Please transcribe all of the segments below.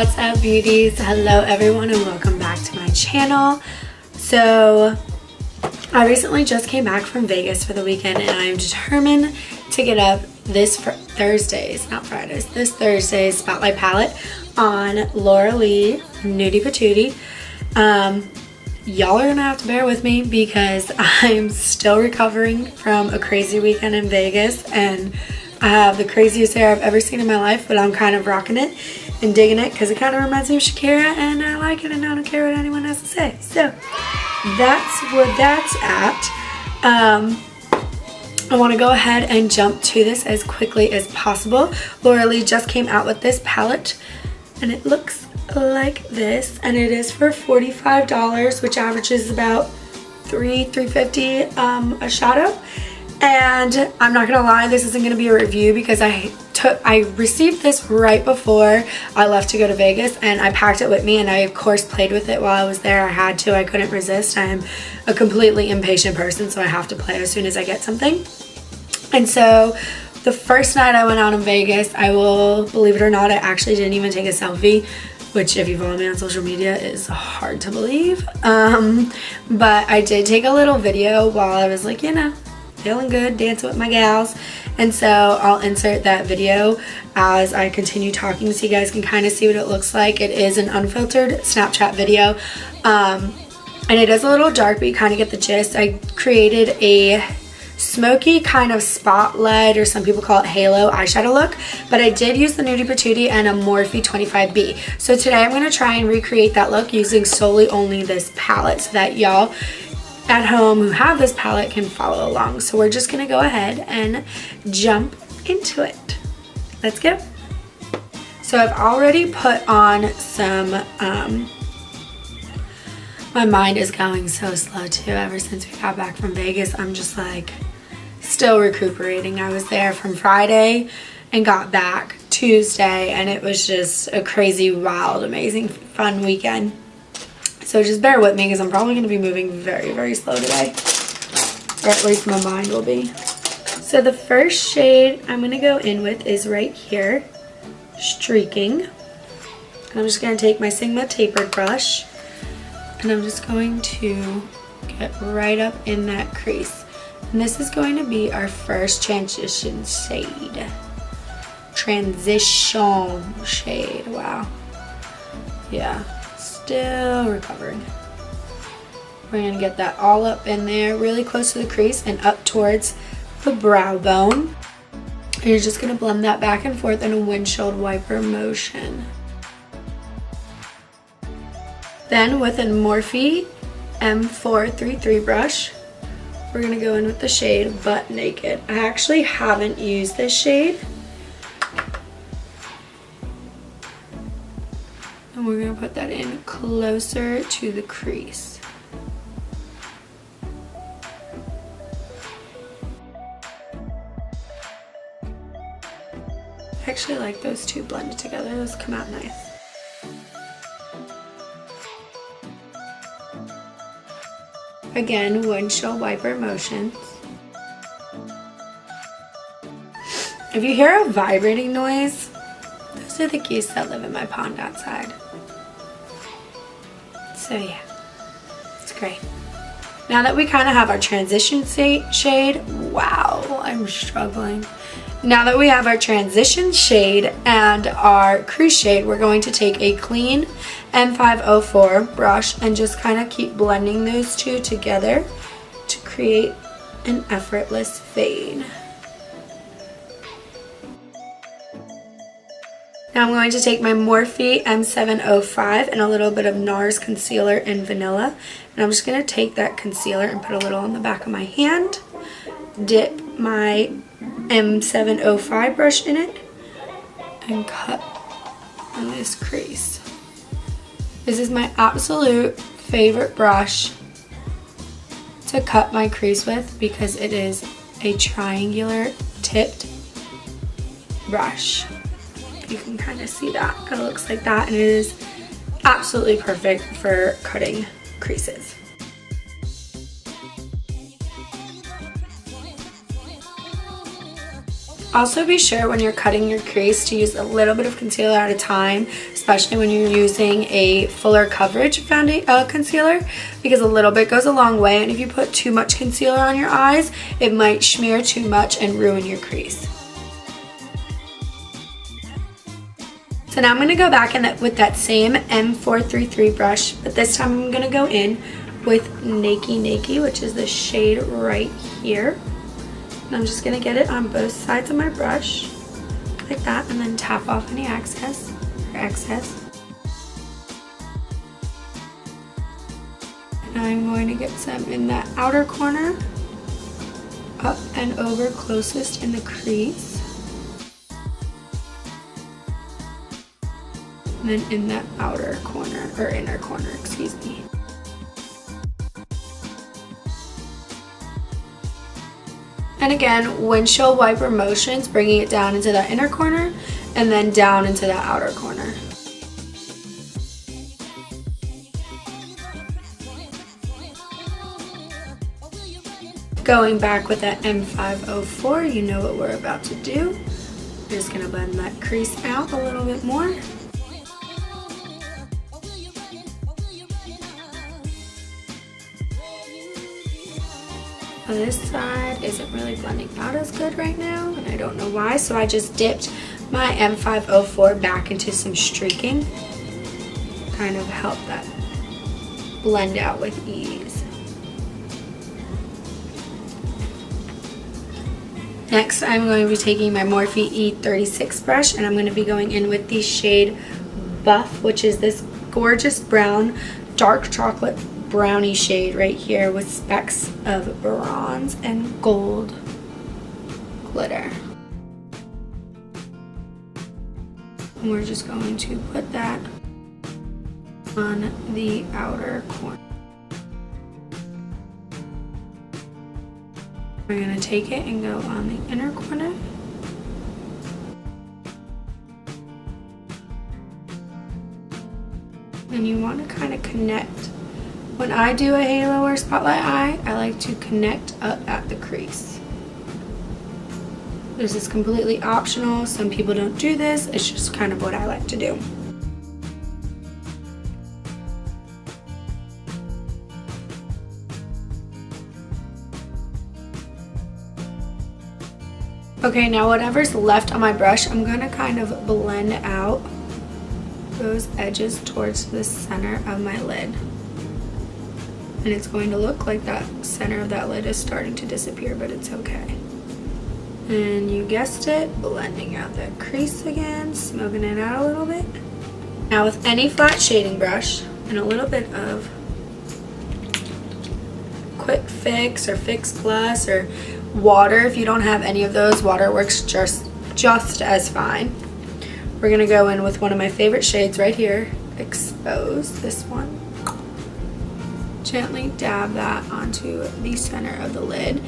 What's up, beauties? Hello everyone and welcome back to my channel. So I recently just came back from Vegas for the weekend and I'm determined to get up this Thursday's, not Fridays, this Thursday's Spotlight Palette on Laura Lee Nudie Patootie. Y'all are gonna have to bear with me because I'm still recovering from a crazy weekend in Vegas and I have the craziest hair I've ever seen in my life, but I'm kind of rocking it and digging it because it kind of reminds me of Shakira and I like it and I don't care what anyone has to say. So that's where that's at. I want to go ahead and jump to this as quickly as possible. Laura Lee just came out with this palette and it looks like this and it is for $45, which averages about $3.50 a shadow. And I'm not gonna lie, this isn't gonna be a review because I received this right before I left to go to Vegas and I packed it with me and I of course played with it while I was there. I had to, I couldn't resist. I'm a completely impatient person, so I have to play as soon as I get something. And so the first night I went out in Vegas, I will, believe it or not, I actually didn't even take a selfie, which if you follow me on social media is hard to believe. But I did take a little video while I was like, you know, feeling good, dancing with my gals. And so I'll insert that video as I continue talking so you guys can kind of see what it looks like. It is an unfiltered Snapchat video. And it is a little dark, but you kind of get the gist. I created a smoky kind of spotlight, or some people call it halo eyeshadow look, but I did use the Nudie Patootie and a Morphe 25B. So today I'm going to try and recreate that look using solely only this palette so that y'all at home who have this palette can follow along. So we're just gonna go ahead and jump into it. Let's go. So I've already put on some, my mind is going so slow too. Ever since we got back from Vegas, I'm just like still recuperating. I was there from Friday and got back Tuesday and it was just a crazy, wild, amazing, fun weekend. So just bear with me because I'm probably going to be moving very, very slow today. Or at least my mind will be. So the first shade I'm going to go in with is right here. Streaking. And I'm just going to take my Sigma tapered brush. And I'm just going to get right up in that crease. And this is going to be our first transition shade. Transition shade. Wow. Yeah. Still recovering. We're going to get that all up in there, really close to the crease and up towards the brow bone. And you're just going to blend that back and forth in a windshield wiper motion. Then with a Morphe M23 brush, we're going to go in with the shade Butt Naked. I actually haven't used this shade. And we're going to put that in closer to the crease. I actually like those two blended together. Those come out nice. Again, windshield wiper motions. If you hear a vibrating noise, those are the geese that live in my pond outside. So yeah, it's great. Now that we kind of have our transition shade, wow, I'm struggling. Now that we have our transition shade and our crease shade, we're going to take a clean M504 brush and just kind of keep blending those two together to create an effortless fade. Now I'm going to take my Morphe M705 and a little bit of NARS concealer in vanilla. And I'm just going to take that concealer and put a little on the back of my hand. Dip my M705 brush in it. And cut on this crease. This is my absolute favorite brush to cut my crease with because it is a triangular tipped brush. You can kind of see that. It looks like that and it is absolutely perfect for cutting creases. Also be sure when you're cutting your crease to use a little bit of concealer at a time, especially when you're using a fuller coverage concealer, because a little bit goes a long way, and if you put too much concealer on your eyes, it might smear too much and ruin your crease. So now I'm going to go back in with that same M433 brush, but this time I'm going to go in with Nakey, which is the shade right here. And I'm just going to get it on both sides of my brush, like that, and then tap off any excess. Now I'm going to get some in that outer corner, up and over closest in the crease. And then in that outer corner, or inner corner, excuse me. And again, windshield wiper motions, bringing it down into that inner corner and then down into that outer corner. Going back with that M504, you know what we're about to do. We're just gonna blend that crease out a little bit more. This side isn't really blending out as good right now, and I don't know why, so I just dipped my M504 back into some streaking, kind of help that blend out with ease. Next, I'm going to be taking my Morphe E36 brush, and I'm going to be going in with the shade Buff, which is this gorgeous brown, dark chocolate brownie shade right here with specks of bronze and gold glitter. And we're just going to put that on the outer corner. We're going to take it and go on the inner corner. And you want to kind of connect. When I do a halo or spotlight eye, I like to connect up at the crease. This is completely optional. Some people don't do this. It's just kind of what I like to do. Okay, now whatever's left on my brush, I'm going to kind of blend out those edges towards the center of my lid. And it's going to look like that center of that lid is starting to disappear, but it's okay. And you guessed it, blending out that crease again, smoking it out a little bit. Now with any flat shading brush and a little bit of Quick Fix or Fix Plus or water, if you don't have any of those, water works just as fine. We're gonna go in with one of my favorite shades right here, Expose, this one. Gently dab that onto the center of the lid.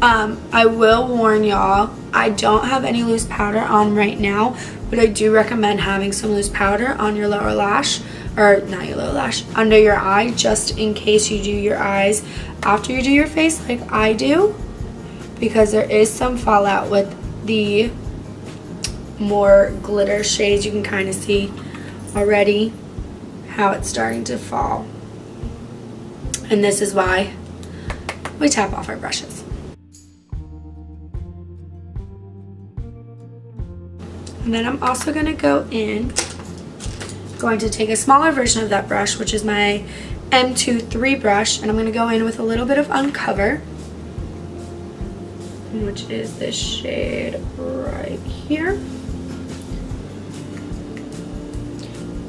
I will warn y'all, I don't have any loose powder on right now, but I do recommend having some loose powder on your lower lash, or not your lower lash, under your eye, just in case you do your eyes after you do your face like I do, because there is some fallout with the more glitter shades. You can kind of see already how it's starting to fall. And this is why we tap off our brushes. And then I'm also going to going to take a smaller version of that brush, which is my M23 brush, and I'm going to go in with a little bit of Uncover, which is this shade right here.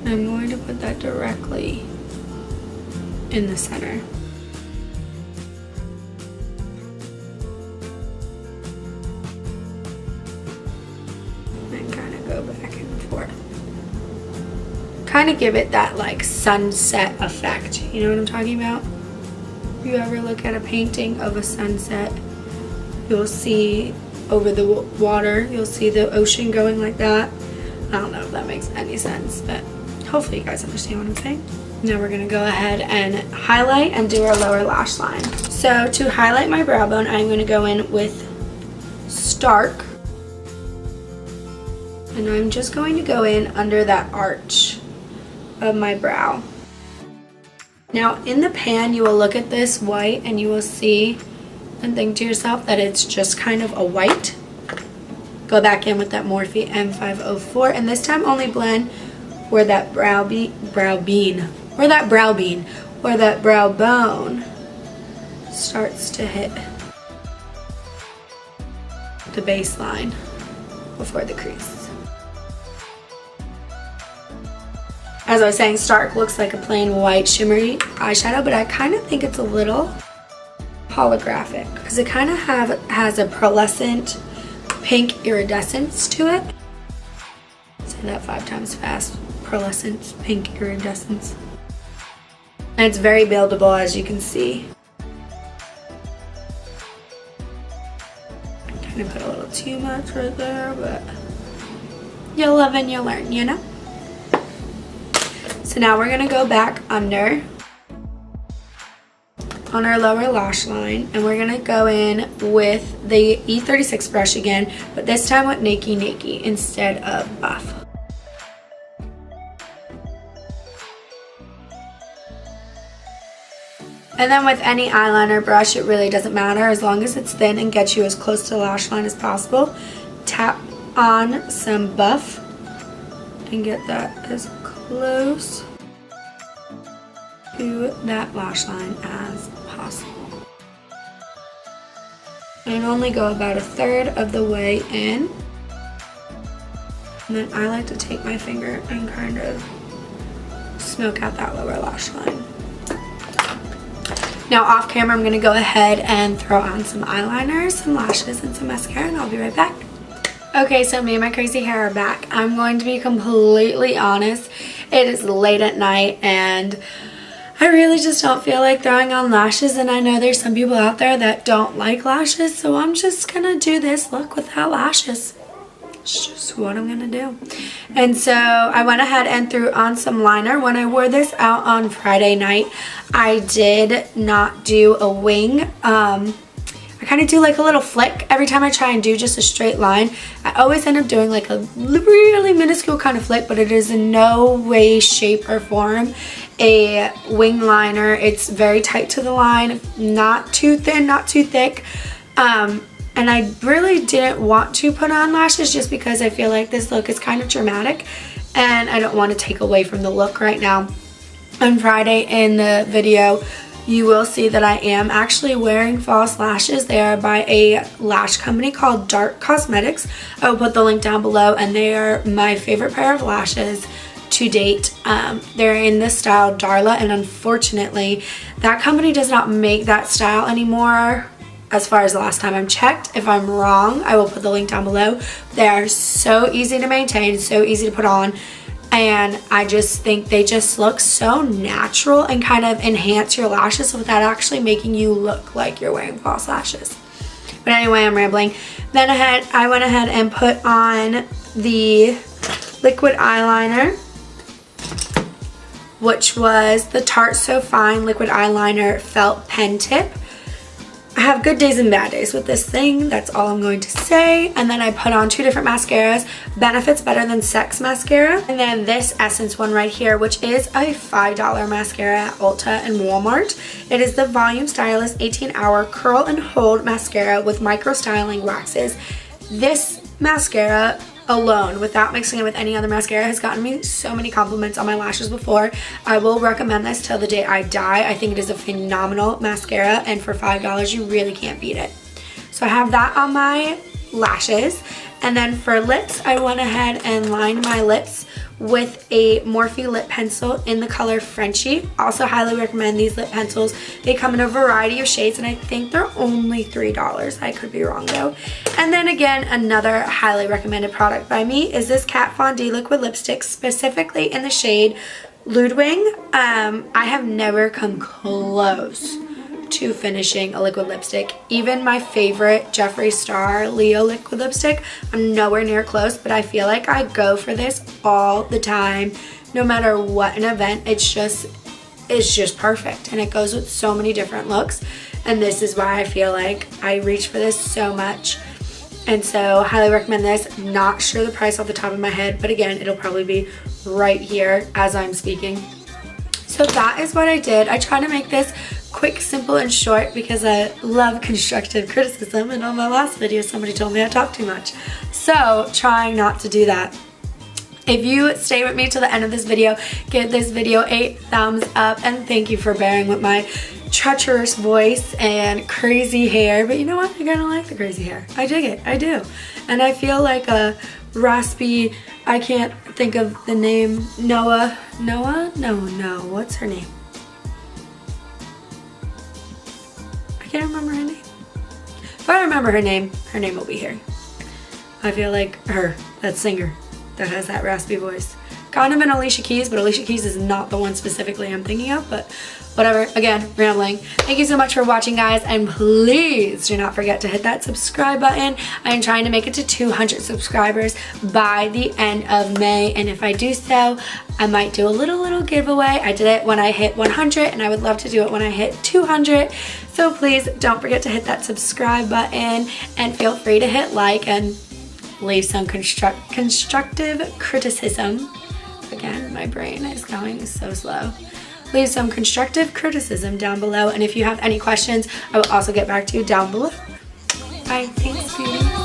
I'm going to put that directly in the center. And kind of go back and forth. Kind of give it that like sunset effect. You know what I'm talking about? If you ever look at a painting of a sunset, you'll see over the water, you'll see the ocean going like that. I don't know if that makes any sense, but hopefully you guys understand what I'm saying. Now we're going to go ahead and highlight and do our lower lash line. So to highlight my brow bone, I'm going to go in with Stark. And I'm just going to go in under that arch of my brow. Now in the pan you will look at this white and you will see and think to yourself that it's just kind of a white. Go back in with that Morphe M504 and this time only blend where that brow bone starts to hit the baseline before the crease. As I was saying, Stark looks like a plain white shimmery eyeshadow, but I kind of think it's a little holographic because it kind of has a pearlescent pink iridescence to it. Say that 5 times fast. Pearlescent pink iridescence. And it's very buildable, as you can see. Kind of put a little too much right there, but you'll live and you'll learn, you know? So now we're gonna go back under on our lower lash line and we're gonna go in with the E36 brush again, but this time with Nakey instead of Buff. And then with any eyeliner brush, it really doesn't matter as long as it's thin and gets you as close to the lash line as possible. Tap on some Buff and get that as close to that lash line as possible. And only go about 1/3 of the way in. And then I like to take my finger and kind of smoke out that lower lash line. Now off camera, I'm going to go ahead and throw on some eyeliner, some lashes, and some mascara, and I'll be right back. Okay, so me and my crazy hair are back. I'm going to be completely honest. It is late at night, and I really just don't feel like throwing on lashes, and I know there's some people out there that don't like lashes, so I'm just going to do this look without lashes. It's just what I'm gonna do. And so I went ahead and threw on some liner. When I wore this out on Friday night, I did not do a wing. I kind of do like a little flick every time I try and do just a straight line. I always end up doing like a really minuscule kind of flick, but it is in no way, shape, or form a wing liner. It's very tight to the line, not too thin, not too thick. And I really didn't want to put on lashes just because I feel like this look is kind of dramatic and I don't want to take away from the look right now. On Friday in the video, you will see that I am actually wearing false lashes. They are by a lash company called Tarte Cosmetics. I will put the link down below, and they are my favorite pair of lashes to date. They're in the style Darla, and unfortunately, that company does not make that style anymore. As far as the last time I've checked. If I'm wrong, I will put the link down below. They are so easy to maintain, so easy to put on, and I just think they just look so natural and kind of enhance your lashes without actually making you look like you're wearing false lashes. But anyway, I'm rambling. Then I went ahead and put on the liquid eyeliner, which was the Tarte So Fine Liquid Eyeliner Felt Pen Tip. I have good days and bad days with this thing. That's all I'm going to say. And then I put on 2 different mascaras. Benefit's Better Than Sex mascara. And then this Essence one right here, which is a $5 mascara at Ulta and Walmart. It is the Volume Stylist 18-Hour Curl and Hold Mascara with micro styling waxes. This mascara alone, without mixing it with any other mascara, has gotten me so many compliments on my lashes before. I will recommend this till the day I die. I think it is a phenomenal mascara, and for $5 you really can't beat it. So I have that on my lashes. And then for lips, I went ahead and lined my lips with a Morphe lip pencil in the color Frenchie. Also highly recommend these lip pencils. They come in a variety of shades, and I think they're only $3. I could be wrong though. And then again, another highly recommended product by me is this Kat Von D liquid lipstick, specifically in the shade Ludwig. I have never come close to finishing a liquid lipstick. Even my favorite Jeffree Star Leo liquid lipstick, I'm nowhere near close, but I feel like I go for this all the time, no matter what an event. It's just perfect, and it goes with so many different looks, and this is why I feel like I reach for this so much. And so highly recommend this. Not sure the price off the top of my head, but again, it'll probably be right here as I'm speaking. So that is what I did. I try to make this quick, simple, and short because I love constructive criticism, and on my last video somebody told me I talk too much. So trying not to do that. If you stay with me till the end of this video, give this video a thumbs up, and thank you for bearing with my treacherous voice and crazy hair. But you know what? I kind of like the crazy hair. I dig it. I do. And I feel like a raspy, I can't think of the name, Noah? No, what's her name? I can't remember her name. If I remember her name will be here. I feel like her, that singer that has that raspy voice. Kind of an Alicia Keys, but Alicia Keys is not the one specifically I'm thinking of, but whatever. Again, rambling. Thank you so much for watching, guys, and please do not forget to hit that subscribe button. I am trying to make it to 200 subscribers by the end of May, and if I do so, I might do a little giveaway. I did it when I hit 100, and I would love to do it when I hit 200. So please don't forget to hit that subscribe button, and feel free to hit like and leave some constructive criticism. Again, my brain is going so slow. Leave some constructive criticism down below, and if you have any questions, I will also get back to you down below. Bye. Thanks, beauty.